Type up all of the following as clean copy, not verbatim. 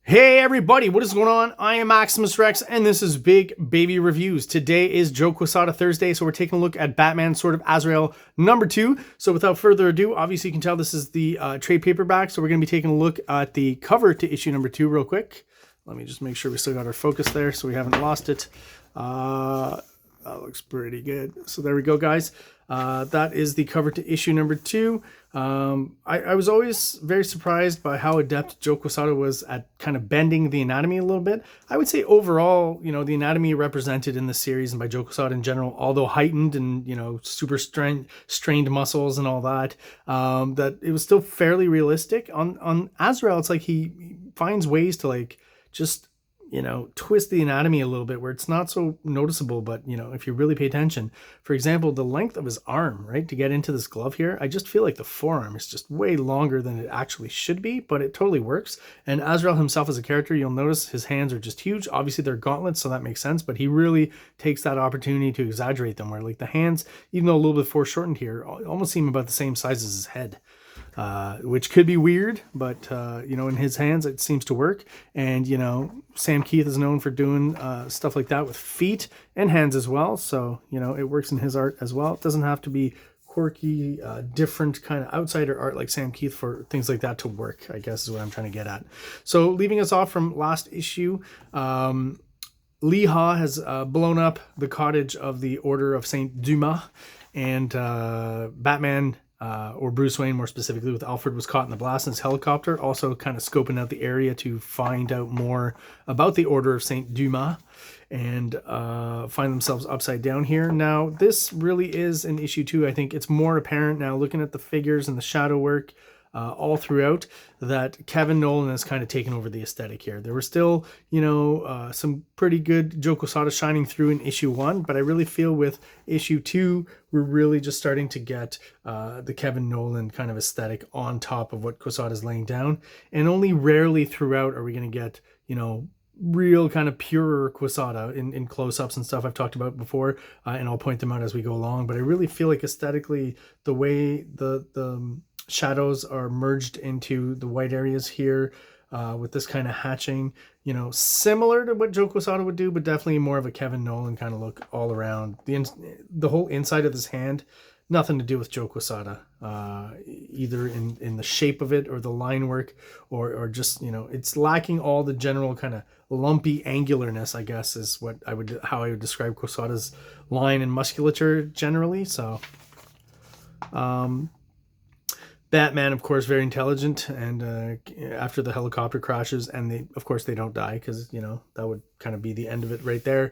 Hey everybody, what is going on? I am Maximus Rex and this is Big Baby Reviews. Today is Joe Quesada Thursday, so we're taking a look at Batman Sword of Azrael #2. So without further ado, obviously you can tell this is the trade paperback, so we're going to be taking a look at the cover to issue #2 real quick. Let me just make sure we still got our focus there so we haven't lost it. That looks pretty good. So there we go, guys. That is the cover to issue #2. I was always very surprised by how adept Joe Quesada was at kind of bending the anatomy a little bit. I would say overall, you know, the anatomy represented in the series and by Joe Quesada in general, although heightened and, you know, super strained muscles and all that, that it was still fairly realistic. On Azrael, it's like he finds ways to like just, you know, twist the anatomy a little bit where it's not so noticeable, but, you know, if you really pay attention, for example, the length of his arm, right, to get into this glove here, I just feel like the forearm is just way longer than it actually should be, but it totally works. And Azrael himself as a character, you'll notice his hands are just huge. Obviously they're gauntlets, so that makes sense, but he really takes that opportunity to exaggerate them, where like the hands, even though a little bit foreshortened here, almost seem about the same size as his head. Which could be weird, but, you know, in his hands, it seems to work. And, you know, Sam Keith is known for doing stuff like that with feet and hands as well. So, you know, it works in his art as well. It doesn't have to be quirky, different kind of outsider art like Sam Keith for things like that to work, I guess is what I'm trying to get at. So leaving us off from last issue, Lee Ha has blown up the cottage of the Order of St-Dumas, and Batman... or Bruce Wayne more specifically with Alfred was caught in the blast in his helicopter, also kind of scoping out the area to find out more about the Order of St-Dumas, and find themselves upside down here. Now this really is an issue 2. I think it's more apparent now looking at the figures and the shadow work all throughout that Kevin Nolan has kind of taken over the aesthetic here. There were still, you know, some pretty good Joe Quesada shining through in issue 1, but I really feel with issue 2, we're really just starting to get the Kevin Nolan kind of aesthetic on top of what Quesada is laying down. And only rarely throughout are we going to get, you know, real kind of pure Quesada in close-ups and stuff I've talked about before, and I'll point them out as we go along. But I really feel like aesthetically, the way the shadows are merged into the white areas here with this kind of hatching, you know, similar to what Joe Quesada would do, but definitely more of a Kevin Nolan kind of look all around. The whole inside of this hand, nothing to do with Joe Quesada, either in the shape of it or the line work, or just, you know, it's lacking all the general kind of lumpy angularness, I guess, is how I would describe Quesada's line and musculature generally. So, Batman, of course, very intelligent, and after the helicopter crashes, and of course they don't die, because, you know, that would kind of be the end of it right there,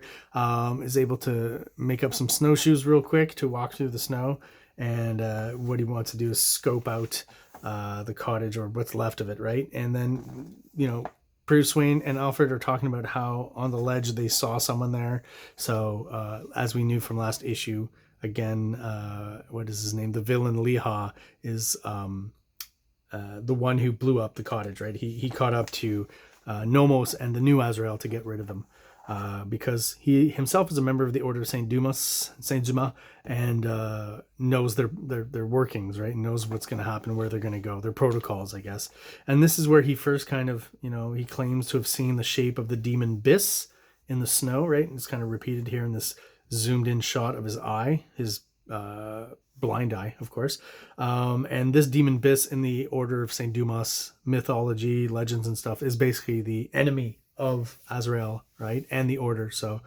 is able to make up some snowshoes real quick to walk through the snow, and what he wants to do is scope out the cottage, or what's left of it, right? And then, you know, Bruce Wayne and Alfred are talking about how on the ledge they saw someone there. So as we knew from last issue, again, what is his name? The villain Lee Ha is the one who blew up the cottage, right? He caught up to Nomos and the new Azrael to get rid of them, because he himself is a member of the Order of St-Dumas, and knows their workings, right? Knows what's going to happen, where they're going to go, their protocols, I guess. And this is where he first kind of, you know, he claims to have seen the shape of the demon Bis in the snow, right? And it's kind of repeated here in this zoomed in shot of his eye, his blind eye, of course. And this demon Bis in the Order of St-Dumas mythology, legends and stuff, is basically the enemy of Azrael, right? And the Order. So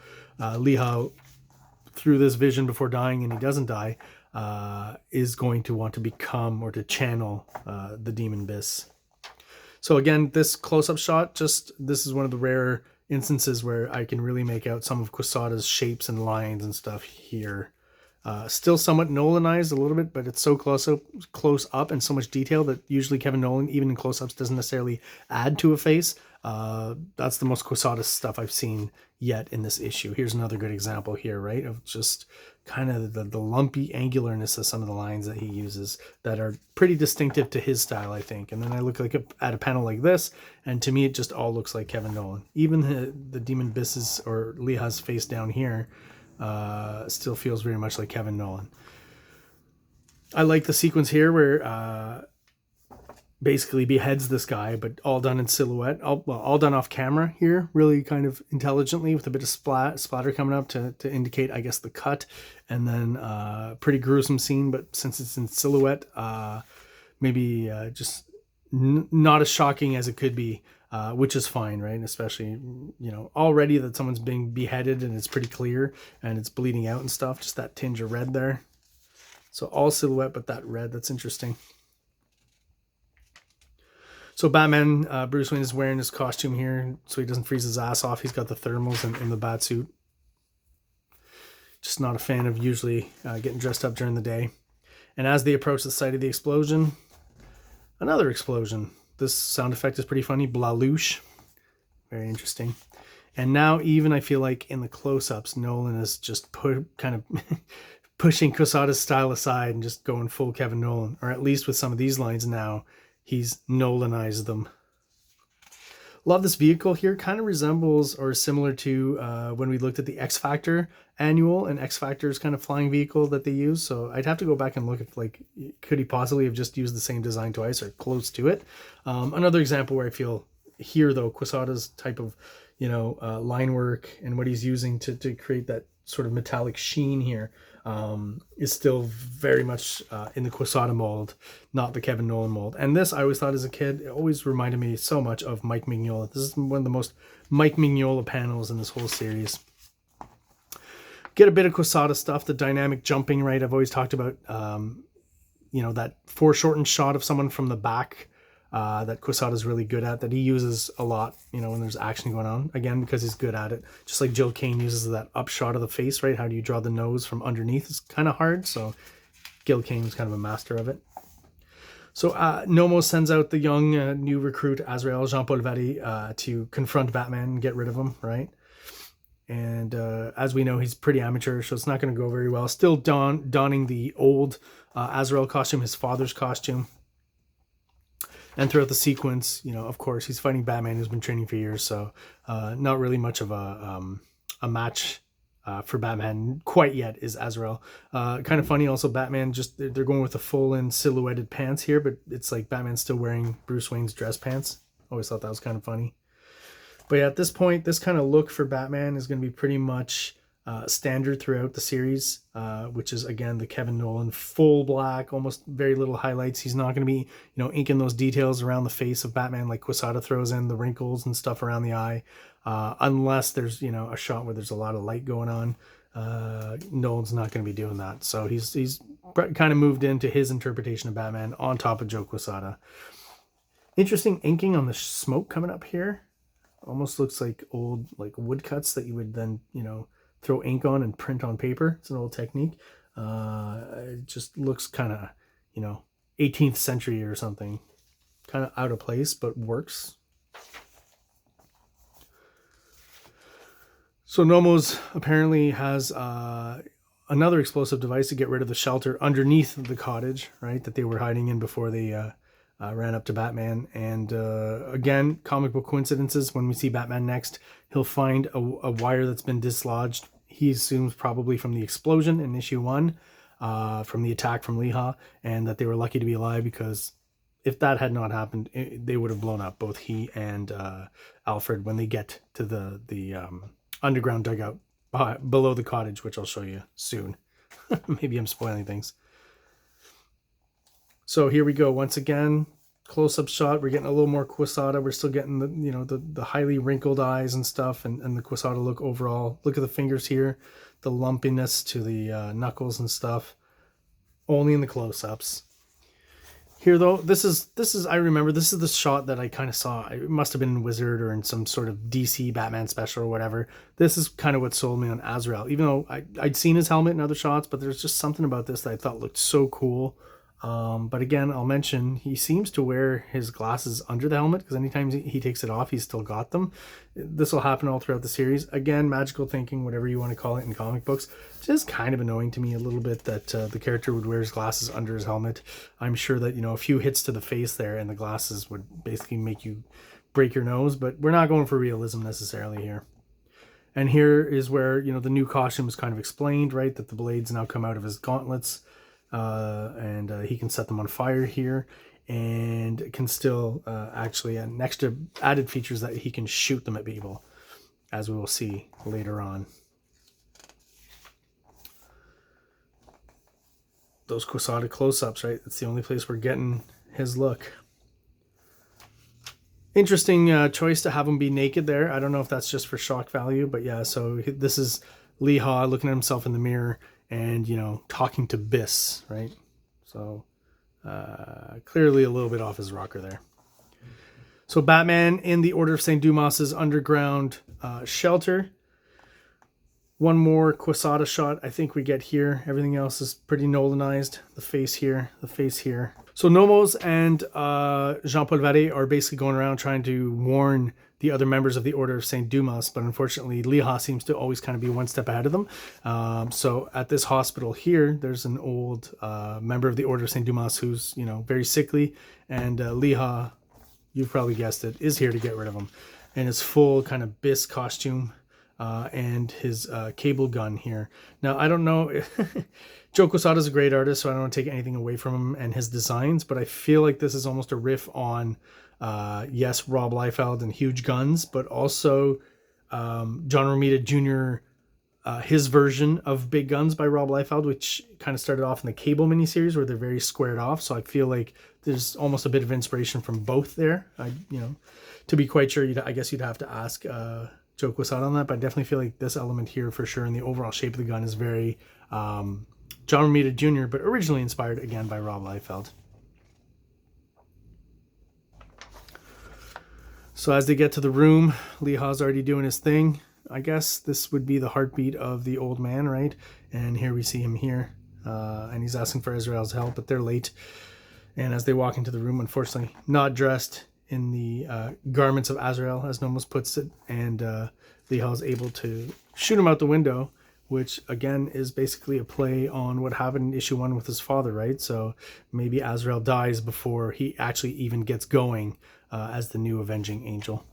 Lee Ha, through this vision before dying, and he doesn't die, is going to want to become, or to channel, the demon Bis. So again, this close-up shot, this is one of the rare instances where I can really make out some of Quesada's shapes and lines and stuff here. Still somewhat Nolanized a little bit, but it's so close up and so much detail that usually Kevin Nolan, even in close-ups, doesn't necessarily add to a face. That's the most Quesada stuff I've seen yet in this issue. Here's another good example here, right, of just kind of the lumpy angularness of some of the lines that he uses that are pretty distinctive to his style, I think. And then I look at a panel like this, and to me it just all looks like Kevin Nolan. Even the Demon Bis's or Lee Ha's face down here still feels very much like Kevin Nolan. I like the sequence here where basically beheads this guy, but all done in silhouette, all done off camera here, really kind of intelligently, with a bit of splatter coming up to indicate, I guess, the cut. And then pretty gruesome scene, but since it's in silhouette, maybe just not as shocking as it could be, which is fine, right? Especially, you know, already that someone's being beheaded and it's pretty clear and it's bleeding out and stuff, just that tinge of red there. So all silhouette, but that red, that's interesting. So Batman, Bruce Wayne is wearing his costume here so he doesn't freeze his ass off. He's got the thermals and the bat suit. Just not a fan of usually getting dressed up during the day. And as they approach the site of the explosion, another explosion. This sound effect is pretty funny. Blalouche. Very interesting. And now even I feel like in the close-ups, Nolan is just kind of pushing Quesada's style aside and just going full Kevin Nolan. Or at least with some of these lines now, he's Nolanized them. Love this vehicle here. Kind of resembles or similar to when we looked at the X Factor annual and X Factor's kind of flying vehicle that they use. So I'd have to go back and look at, like, could he possibly have just used the same design twice or close to it? Another example where I feel here, though, Quesada's type of, you know, line work and what he's using to create that sort of metallic sheen here is still very much in the Quesada mold, not the Kevin Nolan mold. And this, I always thought as a kid, it always reminded me so much of Mike Mignola. This is one of the most Mike Mignola panels in this whole series. Get a bit of Quesada stuff, the dynamic jumping, right? I've always talked about, you know, that foreshortened shot of someone from the back that Quesada's really good at, that he uses a lot, you know, when there's action going on, again, because he's good at it. Just like Jill Kane uses that upshot of the face, right? How do you draw the nose from underneath? It's kind of hard, so Gil Kane was kind of a master of it. So Nomo sends out the young new recruit, Azrael, Jean-Paul Valley, to confront Batman and get rid of him, right? And as we know, he's pretty amateur, so it's not going to go very well. Still donning the old Azrael costume, his father's costume. And throughout the sequence, you know, of course, he's fighting Batman, who's been training for years, so not really much of a match for Batman quite yet is Azrael. Kind of funny also, Batman, just they're going with the full-in silhouetted pants here, but it's like Batman's still wearing Bruce Wayne's dress pants. Always thought that was kind of funny. But yeah, at this point, this kind of look for Batman is going to be pretty much standard throughout the series, which is, again, the Kevin Nolan full black, almost very little highlights. He's not going to be, you know, inking those details around the face of Batman like Quesada throws in, the wrinkles and stuff around the eye, unless there's, you know, a shot where there's a lot of light going on. Nolan's not going to be doing that. So he's kind of moved into his interpretation of Batman on top of Joe Quesada. Interesting inking on the smoke coming up here. Almost looks like old, like, woodcuts that you would then, you know, throw ink on and print on paper. It's an old technique. It just looks kind of, you know, 18th century or something. Kind of out of place, but works. So Nomo's apparently has another explosive device to get rid of the shelter underneath the cottage, right, that they were hiding in before they ran up to Batman. And again, comic book coincidences. When we see Batman next, he'll find a wire that's been dislodged. He assumes probably from the explosion in issue 1, from the attack from Leha, and that they were lucky to be alive, because if that had not happened, they would have blown up, both he and Alfred, when they get to the underground dugout below the cottage, which I'll show you soon. Maybe I'm spoiling things. So here we go. Once again, close-up shot. We're getting a little more Quesada. We're still getting the, you know, the highly wrinkled eyes and stuff, and the Quesada look overall. Look at the fingers here, the lumpiness to the knuckles and stuff. Only in the close-ups. Here though, this is I remember this is the shot that I kind of saw. It must have been in Wizard or in some sort of DC Batman special or whatever. This is kind of what sold me on Azrael. Even though I'd seen his helmet in other shots, but there's just something about this that I thought looked so cool. But again, I'll mention he seems to wear his glasses under the helmet, because anytime he takes it off, he's still got them. This will happen all throughout the series. Again, magical thinking, whatever you want to call it in comic books. Just kind of annoying to me a little bit that the character would wear his glasses under his helmet. I'm sure that, you know, a few hits to the face there and the glasses would basically make you break your nose, but we're not going for realism necessarily here. And here is where, you know, the new costume is kind of explained, right? That the blades now come out of his gauntlets. And he can set them on fire here. and can still actually, and extra added features that he can shoot them at people, as we will see later on. Those Quesada close-ups, right? That's the only place we're getting his look. Interesting choice to have him be naked there. I don't know if that's just for shock value, but yeah, so this is Lee Ha looking at himself in the mirror and, you know, talking to Biss, right? So clearly a little bit off his rocker there. So Batman in the Order of St-Dumas' underground shelter. One more Quesada shot I think we get here. Everything else is pretty Nolanized. The face here, the face here. So Nomos and Jean-Paul Vallée are basically going around trying to warn the other members of the Order of St-Dumas, but unfortunately Lee Ha seems to always kind of be one step ahead of them. So at this hospital here, there's an old member of the Order of St-Dumas who's, you know, very sickly, and Lee Ha, you've probably guessed it, is here to get rid of him. In his full kind of Biss costume. And his cable gun here. Now, I don't know. Joe Quesada is a great artist, so I don't want to take anything away from him and his designs, but I feel like this is almost a riff on, yes, Rob Liefeld and Huge Guns, but also John Romita Jr., his version of Big Guns by Rob Liefeld, which kind of started off in the Cable miniseries where they're very squared off. So I feel like there's almost a bit of inspiration from both there. You know, to be quite sure, I guess you'd have to ask Joe Quesada on that, but I definitely feel like this element here for sure, and the overall shape of the gun is very John Romita Jr., but originally inspired again by Rob Liefeld. So as they get to the room, Lee Ha's already doing his thing. I guess this would be the heartbeat of the old man, right? And here we see him here, and he's asking for Azrael's help, but they're late. And as they walk into the room, unfortunately, not dressed in the garments of Azrael, as Nomos puts it, and Lee Ha is able to shoot him out the window, which again is basically a play on what happened in issue 1 with his father, right? So maybe Azrael dies before he actually even gets going as the new avenging angel.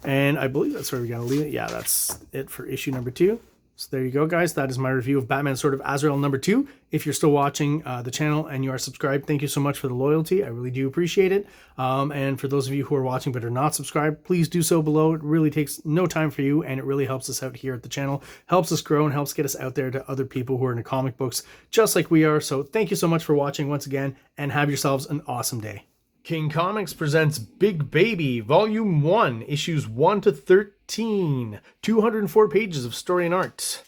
And I believe that's where we gotta leave it. Yeah, that's it for issue number 2. So there you go, guys. That is my review of Batman Sword of Azrael number 2. If you're still watching the channel and you are subscribed, thank you so much for the loyalty. I really do appreciate it. And for those of you who are watching but are not subscribed, please do so below. It really takes no time for you, and it really helps us out here at the channel. Helps us grow and helps get us out there to other people who are into comic books just like we are. So thank you so much for watching once again, and have yourselves an awesome day. King Comics presents Big Baby, Volume 1, Issues 1 to 13, 204 pages of story and art.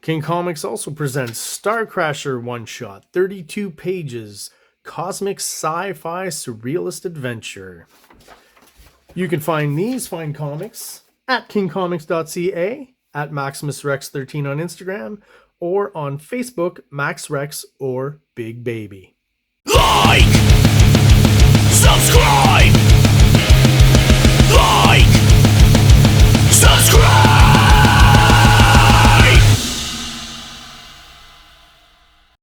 King Comics also presents Star Crasher one-shot, 32 pages, cosmic sci-fi surrealist adventure. You can find these fine comics at KINGCOMICS.CA, at MaximusRex13 on Instagram, or on Facebook, MaxRex or Big Baby. Like! Subscribe!